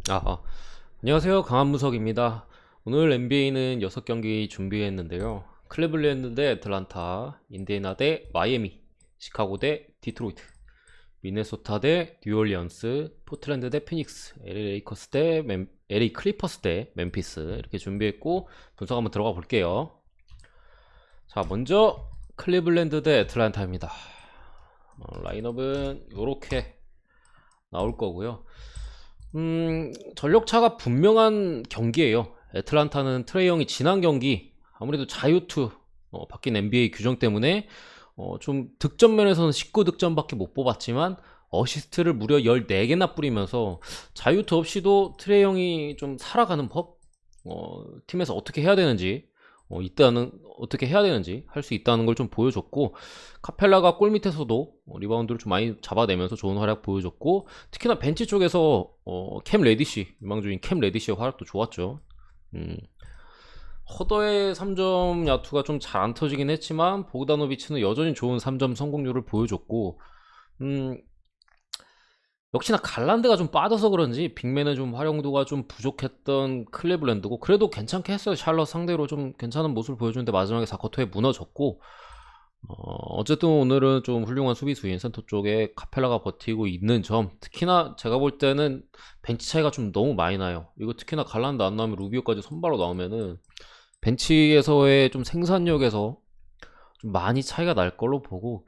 안녕하세요. 강한무석입니다. 오늘 NBA는 6경기 준비했는데요. 클리블랜드 대 애틀란타, 인디애나 대 마이애미, 시카고 대 디트로이트, 미네소타 대 뉴올리언스, 포틀랜드 대 피닉스, LA 클리퍼스 대 멤피스 이렇게 준비했고 분석 한번 들어가 볼게요. 자, 먼저 클리블랜드 대 애틀란타입니다. 라인업은 이렇게 나올 거고요. 전력차가 분명한 경기예요. 애틀란타는 트레이 형이 지난 경기 아무래도 자유투 바뀐 NBA 규정 때문에 좀 득점 면에서는 19득점밖에 못 뽑았지만 어시스트를 무려 14개나 뿌리면서 자유투 없이도 트레이 형이 좀 살아가는 법, 팀에서 어떻게 해야 되는지, 어떻게 해야 되는지 할 수 있다는 걸 좀 보여줬고, 카펠라가 골 밑에서도 리바운드를 좀 많이 잡아내면서 좋은 활약 보여줬고, 특히나 벤치 쪽에서 캠 레디시, 유망주인 캠 레디시의 활약도 좋았죠. 음, 허더의 3점 야투가 좀 잘 안 터지긴 했지만 보그다노비치는 여전히 좋은 3점 성공률을 보여줬고, 음, 역시나 갈란드가 좀 빠져서 그런지 빅맨의 좀 활용도가 좀 부족했던 클리블랜드고, 그래도 괜찮게 했어요. 샬럿 상대로 좀 괜찮은 모습을 보여주는데 마지막에 4쿼터에 무너졌고, 어쨌든 오늘은 좀 훌륭한 수비수인 센터 쪽에 카펠라가 버티고 있는 점, 특히나 제가 볼 때는 벤치 차이가 좀 너무 많이 나요. 이거 특히나 갈란드 안 나오면 루비오까지 선발로 나오면은 벤치에서의 좀 생산력에서 좀 많이 차이가 날 걸로 보고,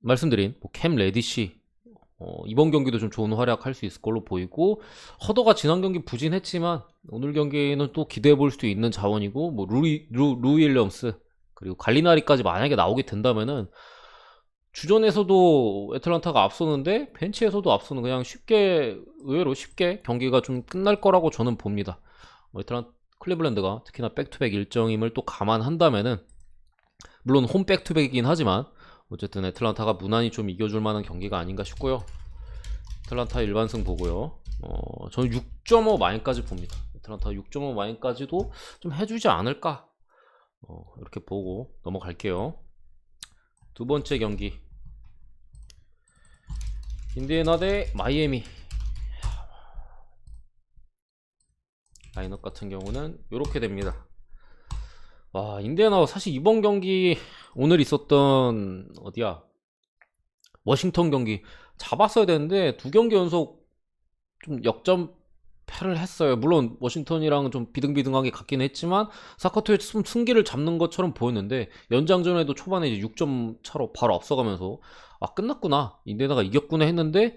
말씀드린 뭐캠 레디시, 이번 경기도 좀 좋은 활약할 수 있을 걸로 보이고, 허더가 지난 경기 부진했지만 오늘 경기는 또 기대해 볼 수도 있는 자원이고, 뭐 루 윌리엄스 그리고 갈리나리까지 만약에 나오게 된다면은 주전에서도 애틀란타가 앞서는데 벤치에서도 앞서는, 그냥 쉽게, 의외로 쉽게 경기가 좀 끝날 거라고 저는 봅니다. 클리블랜드가 특히나 백투백 일정임을 또 감안한다면은, 물론 홈 백투백이긴 하지만 어쨌든 애틀란타가 무난히 좀 이겨줄 만한 경기가 아닌가 싶고요. 애틀란타 일반승 보고요. 저는 6.5 마인까지 봅니다. 애틀란타 6.5 마인까지도 좀 해주지 않을까, 이렇게 보고 넘어갈게요. 두 번째 경기, 인디애나 대 마이애미. 라인업 같은 경우는 이렇게 됩니다. 와, 인디애나 사실 이번 경기, 오늘 있었던 워싱턴 경기 잡았어야 되는데 두 경기 연속 좀 역전패를 했어요. 물론 워싱턴이랑 좀 비등비등하게 갔긴 했지만 사커트의 승기를 잡는 것처럼 보였는데, 연장전에도 초반에 이제 6점 차로 바로 앞서가면서 끝났구나, 인디애나가 이겼구나 했는데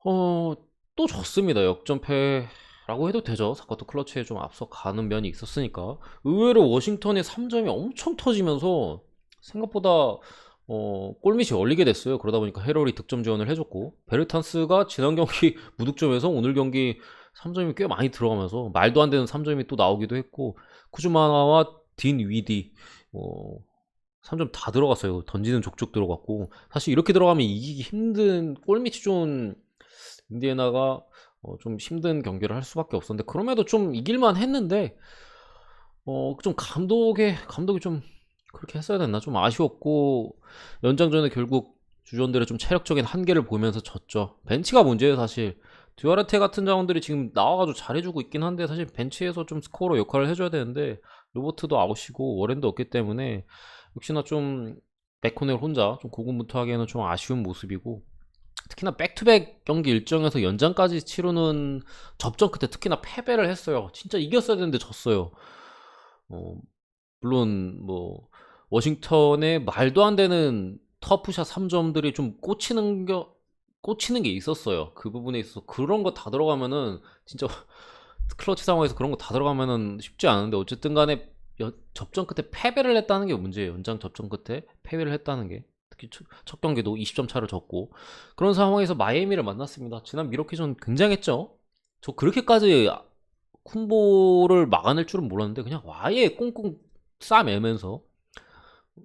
어, 또 졌습니다. 역전패라고 해도 되죠. 사커트 클러치에 좀 앞서가는 면이 있었으니까. 의외로 워싱턴의 3점이 엄청 터지면서 생각보다 골밑이 열리게 됐어요. 그러다 보니까 헤럴이 득점 지원을 해줬고, 베르탄스가 지난 경기 무득점에서 오늘 경기 3점이 꽤 많이 들어가면서 말도 안 되는 3점이 또 나오기도 했고, 쿠즈마나와 딘 위디 3점 다 들어갔어요. 던지는 족족 들어갔고, 사실 이렇게 들어가면 이기기 힘든, 골밑이 좀 인디애나가 좀 힘든 경기를 할 수밖에 없었는데, 그럼에도 좀 이길만 했는데 좀 감독이 좀 그렇게 했어야 됐나, 좀 아쉬웠고, 연장전에 결국 주전들의 좀 체력적인 한계를 보면서 졌죠. 벤치가 문제예요, 사실. 듀아르테 같은 자원들이 지금 나와가지고 잘해주고 있긴 한데, 사실 벤치에서 좀 스코어로 역할을 해줘야 되는데 로버트도 아웃이고 워렌도 없기 때문에 역시나 좀 맥코넬 혼자 좀 고군분투하기에는 좀 아쉬운 모습이고, 특히나 백투백 경기 일정에서 연장까지 치르는 접전 끝에 특히나 패배를 했어요. 진짜 이겼어야 되는데 졌어요. 어, 물론 뭐 워싱턴의 말도 안 되는 터프샷 3점들이 좀 꽂히는 게 있었어요. 그 부분에 있어서 그런 거 다 들어가면은 진짜 클러치 상황에서 그런 거 다 들어가면은 쉽지 않은데, 어쨌든 간에 접전 끝에 패배를 했다는 게 문제예요. 연장 접전 끝에 패배를 했다는 게, 특히 첫 경기도 20점 차를 졌고, 그런 상황에서 마이애미를 만났습니다. 지난 미러키전 굉장했죠. 저 그렇게까지 쿤보를 막아낼 줄은 몰랐는데 그냥 아예 꽁꽁 싸매면서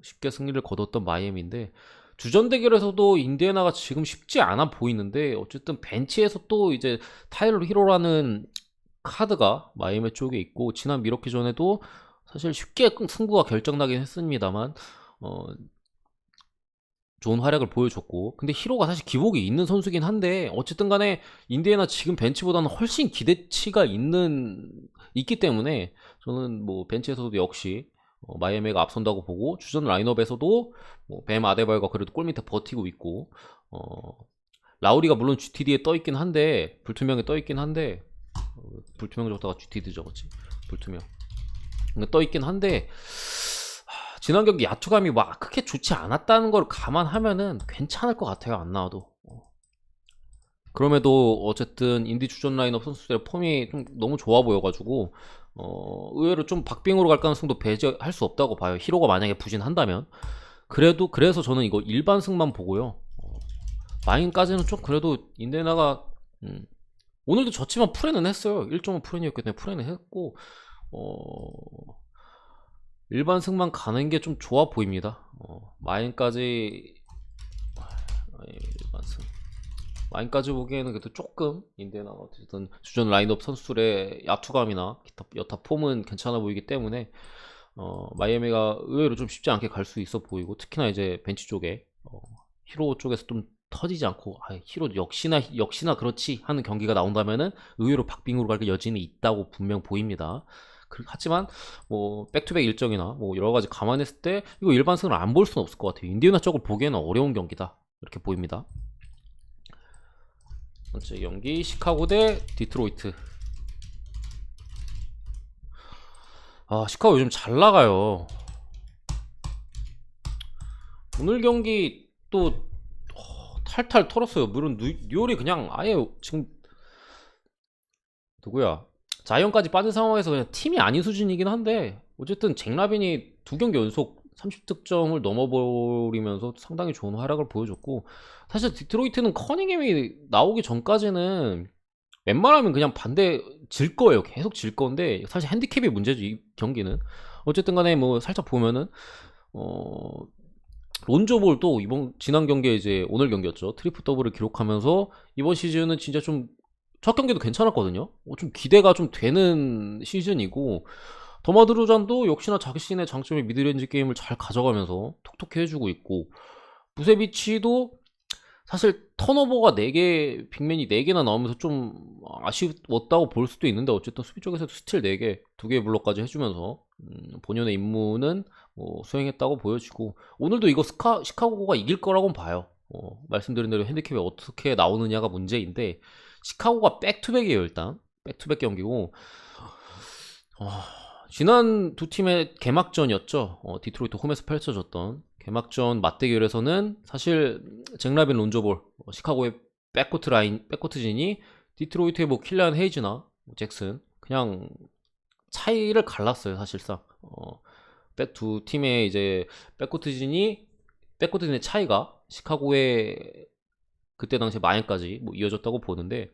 쉽게 승리를 거뒀던 마이애미인데, 주전 대결에서도 인디애나가 지금 쉽지 않아 보이는데, 어쨌든 벤치에서 또 이제 타일러 히로라는 카드가 마이애미 쪽에 있고, 지난 미러키 전에도 사실 쉽게 승부가 결정나긴 했습니다만, 어, 좋은 활약을 보여줬고, 근데 히로가 사실 기복이 있는 선수긴 한데 어쨌든 간에 인디애나 지금 벤치보다는 훨씬 기대치가 있기 때문에 저는 뭐 벤치에서도 역시 마이애미가 앞선다고 보고, 주전 라인업에서도 뭐뱀 아데바요가 그래도 골 밑에 버티고 있고, 어, 라우리가 물론 GTD에 떠있긴 한데, 불투명에 떠있긴 한데, 불투명 적다가 GTD 적었지, 불투명 떠있긴 한데, 지난 경기 야투감이 막 크게 좋지 않았다는 걸 감안하면은 괜찮을 것 같아요, 안 나와도. 그럼에도 어쨌든 인디 주전 라인업 선수들의 폼이 좀 너무 좋아 보여가지고 의외로 좀 박빙으로 갈 가능성도 배제할 수 없다고 봐요. 히로가 만약에 부진한다면. 그래서 저는 이거 일반승만 보고요. 마인까지는 좀 그래도 인데나가 오늘도 졌지만 프레는 했어요. 1.5 프레이었기 때문에 프레는 했고, 일반승만 가는 게 좀 좋아 보입니다. 마인까지 일반승 마인까지 보기에는 그래도 조금 인데나가 어쨌든 주전 라인업 선수들의 야투감이나 기타 여타 폼은 괜찮아 보이기 때문에 마이애미가 의외로 좀 쉽지 않게 갈 수 있어 보이고, 특히나 이제 벤치 쪽에 히로 쪽에서 좀 터지지 않고 히로 역시나 그렇지 하는 경기가 나온다면은 의외로 박빙으로 갈 여지는 있다고 분명 보입니다. 하지만 뭐 백투백 일정이나 뭐 여러 가지 감안했을 때 이거 일반승을 안 볼 수는 없을 것 같아요. 인디애나 쪽을 보기에는 어려운 경기다, 이렇게 보입니다. 번째 경기 시카고 대 디트로이트. 시카고 요즘 잘 나가요. 오늘 경기 또 탈탈 털었어요. 물론 뉴올이 그냥 아예 지금 누구야, 자이언까지 빠진 상황에서 그냥 팀이 아닌 수준이긴 한데, 어쨌든 잭라빈이 2경기 연속 30득점을 넘어버리면서 상당히 좋은 활약을 보여줬고, 사실 디트로이트는 커닝햄이 나오기 전까지는 웬만하면 그냥 반대 질 거예요. 계속 질 건데 사실 핸디캡이 문제죠, 이 경기는. 어쨌든 간에 뭐 살짝 보면은 론조볼도 지난 경기에 이제 오늘 경기였죠, 트리플 더블을 기록하면서 이번 시즌은 진짜 좀 첫 경기도 괜찮았거든요. 좀 기대가 좀 되는 시즌이고, 더마드루잔도 역시나 자신의 장점의 미드레인지 게임을 잘 가져가면서 톡톡히 해주고 있고, 부세비치도 사실 턴오버가 4개, 빅맨이 4개나 나오면서 좀 아쉬웠다고 볼 수도 있는데, 어쨌든 수비 쪽에서도 스틸 4개, 2개의 블록까지 해주면서 본연의 임무는 수행했다고 보여지고, 오늘도 이거 시카고가 이길 거라고는 봐요. 말씀드린 대로 핸디캡이 어떻게 나오느냐가 문제인데, 시카고가 백투백이에요. 일단 백투백 경기고, 지난 두 팀의 개막전이었죠. 디트로이트 홈에서 펼쳐졌던 개막전 맞대결에서는 사실 잭라빈 론조볼, 시카고의 백코트진이 디트로이트의 뭐 킬리안 헤이즈나 잭슨 그냥 차이를 갈랐어요, 사실상. 두 팀의 이제 백코트진의 차이가 시카고의 그때 당시 마인까지 뭐 이어졌다고 보는데,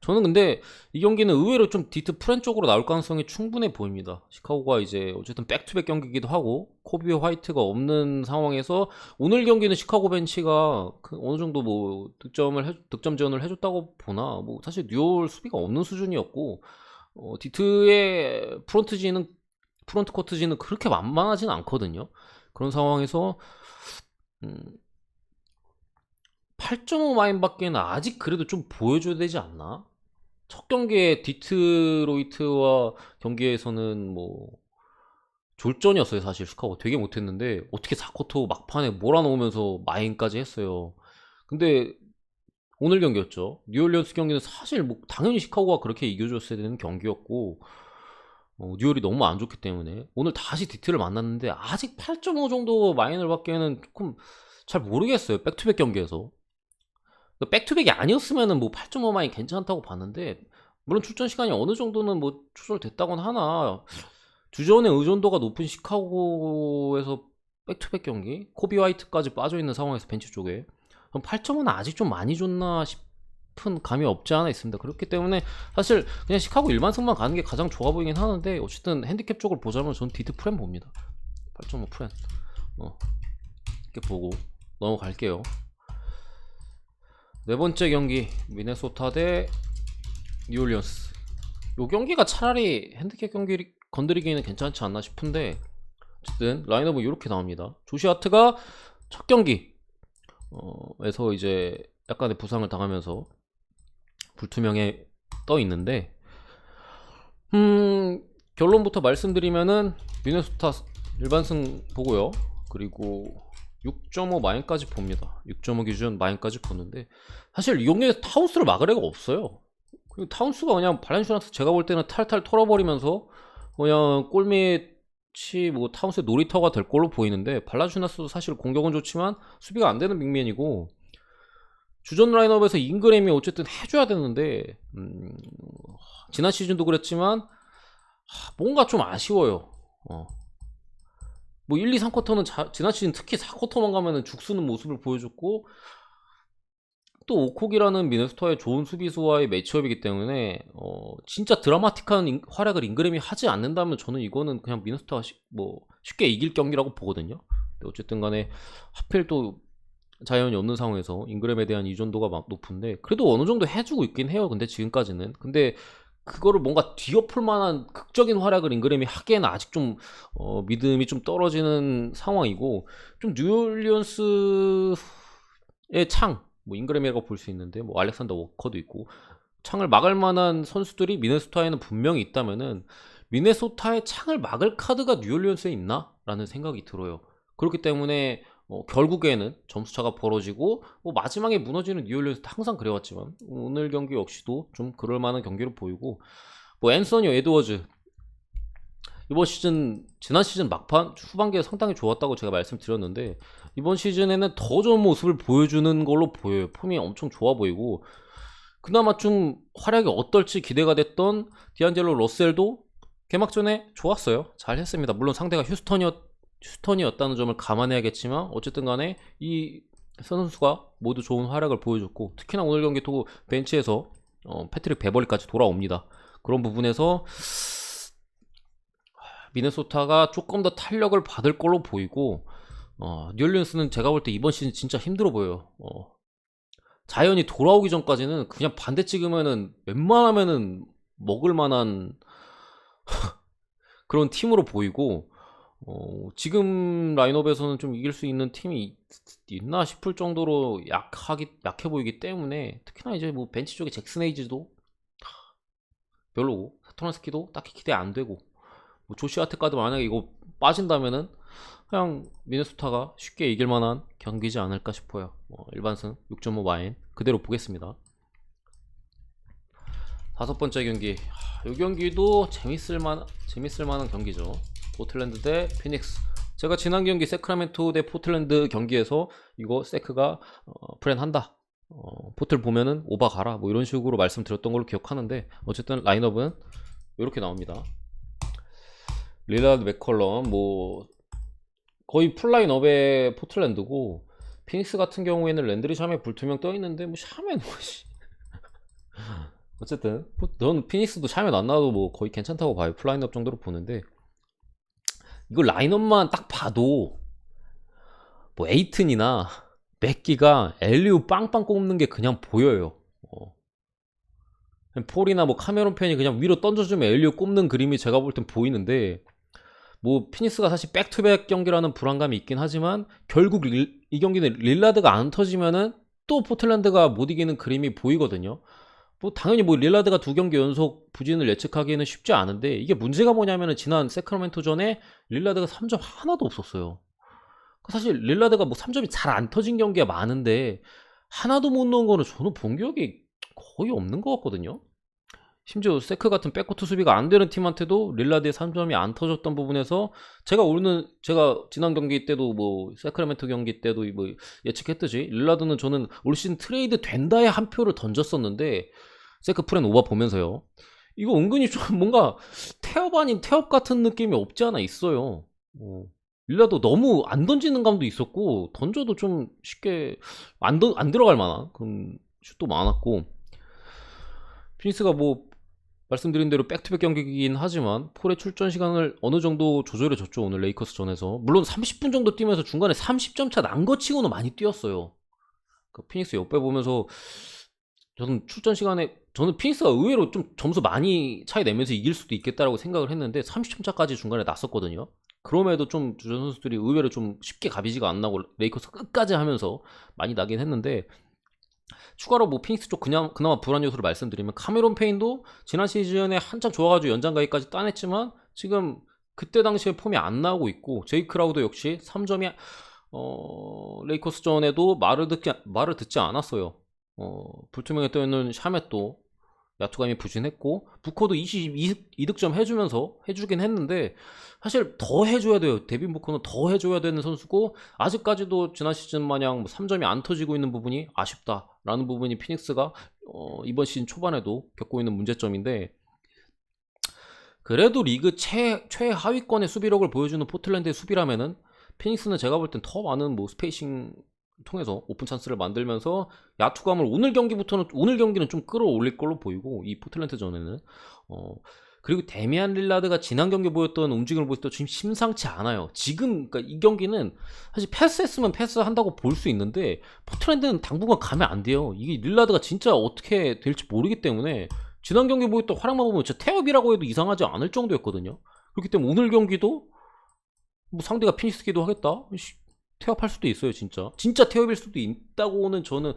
저는 근데 이 경기는 의외로 좀 디트 프렌 쪽으로 나올 가능성이 충분해 보입니다. 시카고가 이제 어쨌든 백투백 경기이기도 하고 코비와 화이트가 없는 상황에서 오늘 경기는 시카고 벤치가 어느 정도 뭐 득점 지원을 해줬다고 보나, 뭐 사실 뉴올 수비가 없는 수준이었고, 디트의 프론트 코트진은 그렇게 만만하진 않거든요. 그런 상황에서 8.5 마인밖에는 아직 그래도 좀 보여줘야 되지 않나? 첫 경기에 디트로이트와 경기에서는 뭐 졸전이었어요. 사실 시카고 되게 못했는데 어떻게 4쿼터 막판에 몰아넣으면서 마인까지 했어요. 근데 오늘 경기였죠, 뉴올리언스 경기는 사실 뭐 당연히 시카고가 그렇게 이겨줬어야 되는 경기였고, 뉴올이 너무 안 좋기 때문에 오늘 다시 디트를 만났는데 아직 8.5 정도 마인을 받기에는 조금 잘 모르겠어요, 백투백 경기에서. 백투백이 아니었으면은 뭐 8.5 마인 괜찮다고 봤는데, 물론 출전 시간이 어느 정도는 뭐 조절됐다곤 하나, 주전의 의존도가 높은 시카고에서 백투백 경기, 코비 화이트까지 빠져있는 상황에서 벤치 쪽에 8.5는 아직 좀 많이 줬나 싶은 감이 없지 않아 있습니다. 그렇기 때문에 사실 그냥 시카고 일반승만 가는 게 가장 좋아 보이긴 하는데, 어쨌든 핸디캡 쪽을 보자면 전 디트 프렌 봅니다. 8.5 프렌 이렇게 보고 넘어갈게요. 네 번째 경기 미네소타 대 뉴올리언스. 요 경기가 차라리 핸디캡 경기 건드리기에는 괜찮지 않나 싶은데, 어쨌든 라인업은 이렇게 나옵니다. 조시 하트가 첫 경기 에서 이제 약간의 부상을 당하면서 불투명에 떠 있는데, 결론부터 말씀드리면은 미네소타 일반승 보고요. 그리고 6.5 마인까지 봅니다. 6.5 기준 마인까지 보는데, 사실 이용에 타운스를 막을 애가 없어요. 그리고 타운스가 그냥 발렌시아나스 제가 볼 때는 탈탈 털어버리면서 그냥 골밑이 뭐 타운스의 놀이터가 될 걸로 보이는데, 발렌시아나스도 사실 공격은 좋지만 수비가 안 되는 빅맨이고, 주전 라인업에서 잉그램이 어쨌든 해줘야 되는데, 지난 시즌도 그랬지만 뭔가 좀 아쉬워요. 뭐 1, 2, 3쿼터는 지난 시즌 특히 4쿼터만 가면은 죽쓰는 모습을 보여줬고, 또 오콕이라는 미네소타의 좋은 수비수와의 매치업이기 때문에 진짜 드라마틱한 활약을 잉그램이 하지 않는다면 저는 이거는 그냥 미네소타가 뭐 쉽게 이길 경기라고 보거든요. 근데 어쨌든 간에 하필 또 자연이 없는 상황에서 잉그램에 대한 의존도가 막 높은데, 그래도 어느 정도 해주고 있긴 해요. 근데 지금까지는. 근데 그거를 뭔가 뒤엎을 만한 극적인 활약을 잉그램이 하기에는 아직 좀 믿음이 좀 떨어지는 상황이고, 좀 뉴올리언스의 창, 뭐 잉그램이라고 볼 수 있는데 뭐 알렉산더 워커도 있고, 창을 막을 만한 선수들이 미네소타에는 분명히 있다면은, 미네소타의 창을 막을 카드가 뉴올리언스에 있나? 라는 생각이 들어요. 그렇기 때문에 결국에는 점수차가 벌어지고, 뭐 마지막에 무너지는 뉴올리언스도 항상 그래왔지만 오늘 경기 역시도 좀 그럴 만한 경기로 보이고, 뭐 앤서니 에드워즈 이번 시즌, 지난 시즌 막판 후반기에 상당히 좋았다고 제가 말씀드렸는데, 이번 시즌에는 더 좋은 모습을 보여주는 걸로 보여요. 폼이 엄청 좋아 보이고, 그나마 좀 활약이 어떨지 기대가 됐던 디안젤로 러셀도 개막전에 좋았어요. 잘 했습니다. 물론 상대가 휴스턴이었다는 점을 감안해야겠지만, 어쨌든 간에 이 선수가 모두 좋은 활약을 보여줬고, 특히나 오늘 경기 또 벤치에서 패트릭 베벌리까지 돌아옵니다. 그런 부분에서 미네소타가 조금 더 탄력을 받을 걸로 보이고, 뉴올리언스는 제가 볼 때 이번 시즌 진짜 힘들어 보여요. 자이언이 돌아오기 전까지는 그냥 반대 찍으면은 웬만하면은 먹을 만한 그런 팀으로 보이고, 지금 라인업에서는 좀 이길 수 있는 팀이 있나 싶을 정도로 약해 보이기 때문에, 특히나 이제 뭐 벤치 쪽에 잭슨 에이지도 별로고, 사토란스키도 딱히 기대 안 되고, 뭐 조시 아테카드 만약에 이거 빠진다면은 그냥 미네소타가 쉽게 이길 만한 경기지 않을까 싶어요. 일반승 6.5 마인 그대로 보겠습니다. 다섯 번째 경기, 이 경기도 재밌을 만한 경기죠. 포틀랜드 대 피닉스. 제가 지난 경기 세크라멘토 대 포틀랜드 경기에서 이거 세크가 프렌한다, 포틀 보면은 오바 가라, 뭐 이런 식으로 말씀드렸던 걸로 기억하는데, 어쨌든 라인업은 이렇게 나옵니다. 릴라드, 맥컬럼, 뭐 거의 풀라인업의 포틀랜드고, 피닉스 같은 경우에는 랜드리, 샤메, 불투명 떠있는데 뭐 샤메는 어쨌든 넌 피닉스도 샤메 안 나와도 뭐 거의 괜찮다고 봐요. 풀라인업 정도로 보는데, 이거 라인업만 딱 봐도 뭐 에이튼이나 맥기가 엘리우 빵빵 꼽는 게 그냥 보여요. 폴이나 뭐 카메론 펜이 그냥 위로 던져주면 엘리우 꼽는 그림이 제가 볼 땐 보이는데, 뭐 피닉스가 사실 백투백 경기라는 불안감이 있긴 하지만, 결국 이 경기는 릴라드가 안 터지면은 또 포틀랜드가 못 이기는 그림이 보이거든요. 뭐 당연히 뭐 릴라드가 2경기 연속 부진을 예측하기에는 쉽지 않은데, 이게 문제가 뭐냐면은 지난 세크라멘토 전에 릴라드가 3점 하나도 없었어요. 사실 릴라드가 뭐 3점이 잘 안 터진 경기가 많은데 하나도 못 넣은 거는 저는 본 기억이 거의 없는 것 같거든요. 심지어 세크 같은 백코트 수비가 안 되는 팀한테도 릴라드의 3점이 안 터졌던 부분에서, 제가 지난 경기 때도 뭐 세크라멘토 경기 때도 뭐 예측했듯이 릴라드는 저는 올 시즌 트레이드 된다에 한 표를 던졌었는데, 세크 프렌 오바 보면서요, 이거 은근히 좀 뭔가 태업 아닌 태업 같은 느낌이 없지 않아 있어요. 릴라드 너무 안 던지는 감도 있었고, 던져도 좀 쉽게 안 들어갈 만한 그런 슛도 많았고, 피닉스가 뭐 말씀드린 대로 백투백 경기이긴 하지만 폴의 출전 시간을 어느 정도 조절해줬죠. 오늘 레이커스 전에서 물론 30분 정도 뛰면서 중간에 30점 차 난 거 치고는 많이 뛰었어요. 그 피닉스 옆에 보면서 저는 출전 시간에, 저는 피닉스가 의외로 좀 점수 많이 차이 내면서 이길 수도 있겠다라고 생각을 했는데 30점 차까지 중간에 났었거든요. 그럼에도 좀 주전 선수들이 의외로 좀 쉽게 가비지가 안 나고 레이커스 끝까지 하면서 많이 나긴 했는데, 추가로 뭐 피닉스 쪽 그냥 그나마 불안 요소를 말씀드리면 카메론 페인도 지난 시즌에 한참 좋아가지고 연장 가기까지 따냈지만 지금 그때 당시에 폼이 안 나오고 있고, 제이 크라우더 역시 3점이 레이커스 전에도 말을 듣지 않았어요. 불투명에 떠있는 샤멧도 야투감이 부진했고, 부커도 22득점 해주긴 했는데 사실 더 해줘야 돼요. 데빈 부커는 더 해줘야 되는 선수고, 아직까지도 지난 시즌 마냥 3점이 안 터지고 있는 부분이 아쉽다라는 부분이 피닉스가 이번 시즌 초반에도 겪고 있는 문제점인데, 그래도 리그 최하위권의 수비력을 보여주는 포틀랜드의 수비라면은 피닉스는 제가 볼 땐 더 많은 뭐 스페이싱 통해서 오픈 찬스를 만들면서 야투감을 오늘 경기는 좀 끌어올릴 걸로 보이고, 이 포틀랜드 전에는 그리고 데미안 릴라드가 지난 경기 보였던 움직임을 보였을 때 지금 심상치 않아요. 지금 그러니까 이 경기는 사실 패스했으면 패스한다고 볼 수 있는데 포틀랜드는 당분간 가면 안 돼요. 이게 릴라드가 진짜 어떻게 될지 모르기 때문에 지난 경기 보였던 활약만 보면 진짜 태업이라고 해도 이상하지 않을 정도였거든요. 그렇기 때문에 오늘 경기도 뭐 상대가 피닉스기도 하겠다, 태업할 수도 있어요. 진짜 태업일 수도 있다고는 저는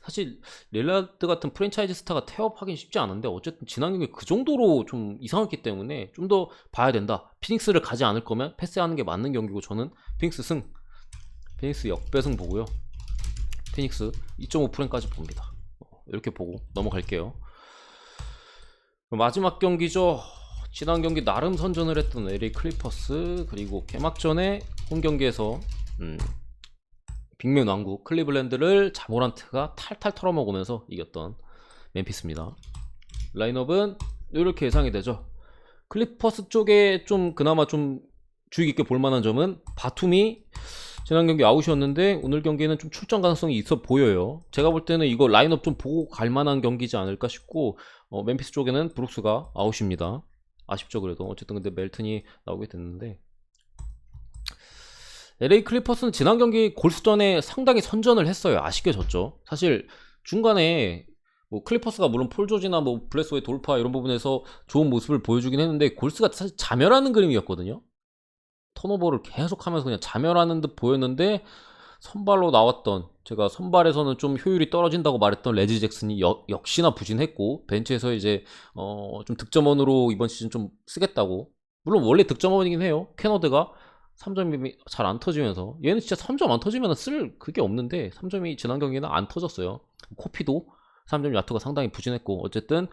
사실 릴라드 같은 프랜차이즈 스타가 태업하긴 쉽지 않은데, 어쨌든 지난 경기 그 정도로 좀 이상했기 때문에 좀 더 봐야 된다. 피닉스를 가지 않을 거면 패스하는 게 맞는 경기고, 저는 피닉스 역배승 보고요. 피닉스 2.5%까지 봅니다. 이렇게 보고 넘어갈게요. 마지막 경기죠. 지난 경기 나름 선전을 했던 LA 클리퍼스, 그리고 개막전에 홈 경기에서 빅맨 왕국 클리블랜드를 자모란트가 탈탈 털어먹으면서 이겼던 멤피스입니다. 라인업은 이렇게 예상이 되죠. 클리퍼스 쪽에 좀 그나마 좀 주의 깊게 볼만한 점은 바툼이 지난 경기 아웃이었는데 오늘 경기에는 좀 출전 가능성이 있어 보여요. 제가 볼 때는 이거 라인업 좀 보고 갈만한 경기지 않을까 싶고, 멤피스 쪽에는 브룩스가 아웃입니다. 아쉽죠. 그래도 어쨌든 근데 멜튼이 나오게 됐는데, LA 클리퍼스는 지난 경기 골스전에 상당히 선전을 했어요. 아쉽게 졌죠. 사실 중간에 뭐 클리퍼스가 물론 폴 조지나 뭐 블레스웨이 돌파 이런 부분에서 좋은 모습을 보여주긴 했는데, 골스가 사실 자멸하는 그림이었거든요. 턴오버를 계속하면서 그냥 자멸하는 듯 보였는데, 선발로 나왔던, 제가 선발에서는 좀 효율이 떨어진다고 말했던 레지 잭슨이 역시나 부진했고, 벤치에서 이제 좀 득점원으로 이번 시즌 좀 쓰겠다고, 물론 원래 득점원이긴 해요. 캐너드가 3점이 잘 안 터지면서, 얘는 진짜 3점 안 터지면 쓸 그게 없는데 3점이 지난 경기에는 안 터졌어요. 코피도 3점 야투가 상당히 부진했고, 어쨌든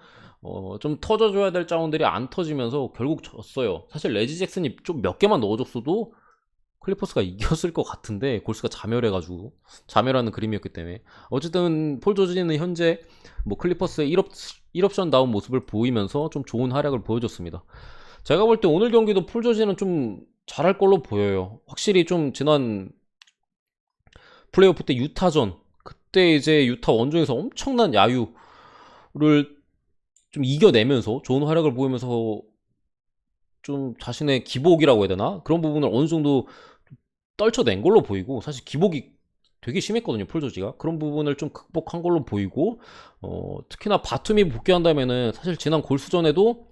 좀 터져줘야 될 자원들이 안 터지면서 결국 졌어요. 사실 레지 잭슨이 좀 몇 개만 넣어줬어도 클리퍼스가 이겼을 것 같은데, 골스가 자멸해가지고 자멸하는 그림이었기 때문에. 어쨌든 폴 조지는 현재 뭐 클리퍼스의 1옵션 다운 모습을 보이면서 좀 좋은 활약을 보여줬습니다. 제가 볼 때 오늘 경기도 폴 조지는 좀 잘할 걸로 보여요. 확실히 좀 지난 플레이오프 때 유타전, 그때 이제 유타 원정에서 엄청난 야유를 좀 이겨내면서 좋은 활약을 보이면서 좀 자신의 기복이라고 해야 되나? 그런 부분을 어느 정도 떨쳐낸 걸로 보이고, 사실 기복이 되게 심했거든요, 폴 조지가. 그런 부분을 좀 극복한 걸로 보이고, 특히나 바툼이 복귀한다면은 사실 지난 골수전에도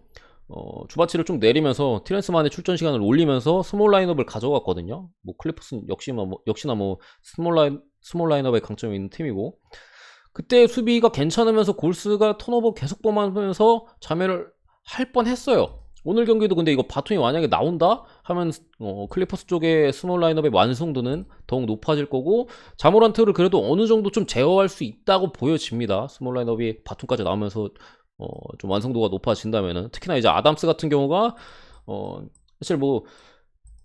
주바치를 좀 내리면서 티렌스만의 출전 시간을 올리면서 스몰 라인업을 가져갔거든요. 뭐 클리퍼스는 역시나 뭐 스몰 라인업의 강점이 있는 팀이고, 그때 수비가 괜찮으면서 골스가 턴오버 계속 범하면서 자멸을 할 뻔했어요. 오늘 경기도 근데 이거 바툼이 만약에 나온다 하면 클리퍼스 쪽의 스몰 라인업의 완성도는 더욱 높아질 거고, 자모란트를 그래도 어느 정도 좀 제어할 수 있다고 보여집니다. 스몰 라인업이 바툼까지 나오면서 좀 완성도가 높아진다면은. 특히나 이제 아담스 같은 경우가 사실 뭐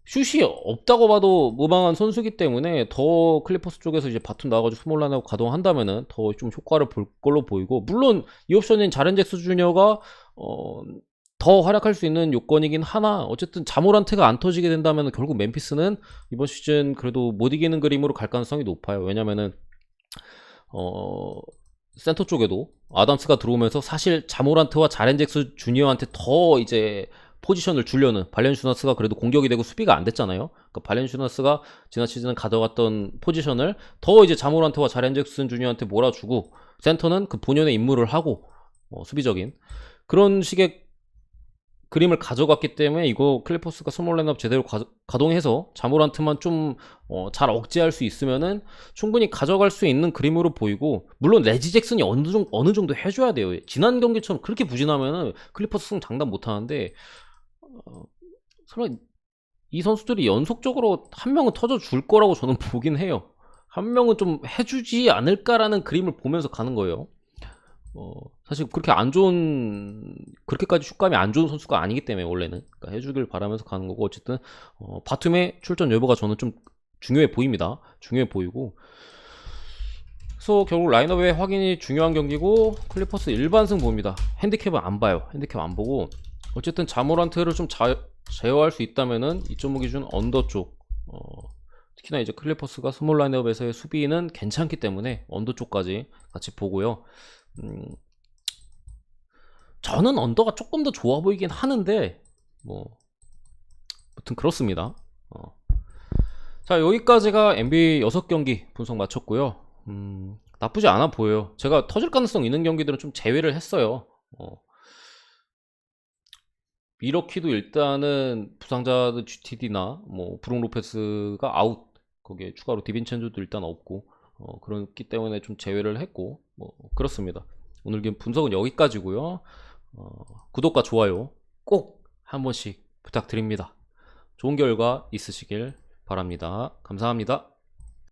슛이 없다고 봐도 무방한 선수기 때문에 더 클리퍼스 쪽에서 이제 바툼 나와가지고 스몰 라인업 가동한다면은 더 좀 효과를 볼 걸로 보이고, 물론 이 옵션인 자렌 잭스 주니어가 더 활약할 수 있는 요건이긴 하나, 어쨌든 자모란트가 안 터지게 된다면 결국 멤피스는 이번 시즌 그래도 못 이기는 그림으로 갈 가능성이 높아요. 왜냐면은 센터 쪽에도 아담스가 들어오면서 사실 자모란트와 자렌 잭스 주니어한테 더 이제 포지션을 주려는, 발렌슈나스가 그래도 공격이 되고 수비가 안 됐잖아요. 그러니까 발렌슈나스가 지난 시즌 가져갔던 포지션을 더 이제 자모란트와 자렌 잭슨 주니어한테 몰아주고, 센터는 그 본연의 임무를 하고 수비적인 그런 식의 그림을 가져갔기 때문에 이거 클리퍼스가 스몰 라인업 제대로 가동해서 자모란트만 좀 잘 억제할 수 있으면은 충분히 가져갈 수 있는 그림으로 보이고, 물론 레지 잭슨이 어느 정도 해줘야 돼요. 지난 경기처럼 그렇게 부진하면은 클리퍼스 승 장담 못 하는데, 설마 이 선수들이 연속적으로 한 명은 터져 줄 거라고 저는 보긴 해요. 한 명은 좀 해주지 않을까라는 그림을 보면서 가는 거예요. 사실 그렇게 안 좋은, 그렇게까지 슛감이 안 좋은 선수가 아니기 때문에 원래는, 그러니까 해주길 바라면서 가는 거고, 어쨌든 바툼의 출전 여부가 저는 좀 중요해 보입니다. 중요해 보이고, 그래서 결국 라인업의 확인이 중요한 경기고, 클리퍼스 일반승 봅니다. 핸디캡은 안 봐요. 핸디캡 안 보고, 어쨌든 자모란트를 좀 제어할 수 있다면은 2.5 기준 언더 쪽, 특히나 이제 클리퍼스가 스몰 라인업에서의 수비는 괜찮기 때문에 언더 쪽까지 같이 보고요. 저는 언더가 조금 더 좋아 보이긴 하는데, 뭐 아무튼 그렇습니다. 자, 여기까지가 NBA 6경기 분석 마쳤고요. 나쁘지 않아 보여요. 제가 터질 가능성 있는 경기들은 좀 제외를 했어요. 미러키도 일단은 부상자들 GTD나 뭐 브룩 로페스가 아웃, 거기에 추가로 디빈첸조도 일단 없고, 그렇기 때문에 좀 제외를 했고, 뭐 그렇습니다. 오늘 분석은 여기까지고요. 구독과 좋아요 꼭 한 번씩 부탁드립니다. 좋은 결과 있으시길 바랍니다. 감사합니다.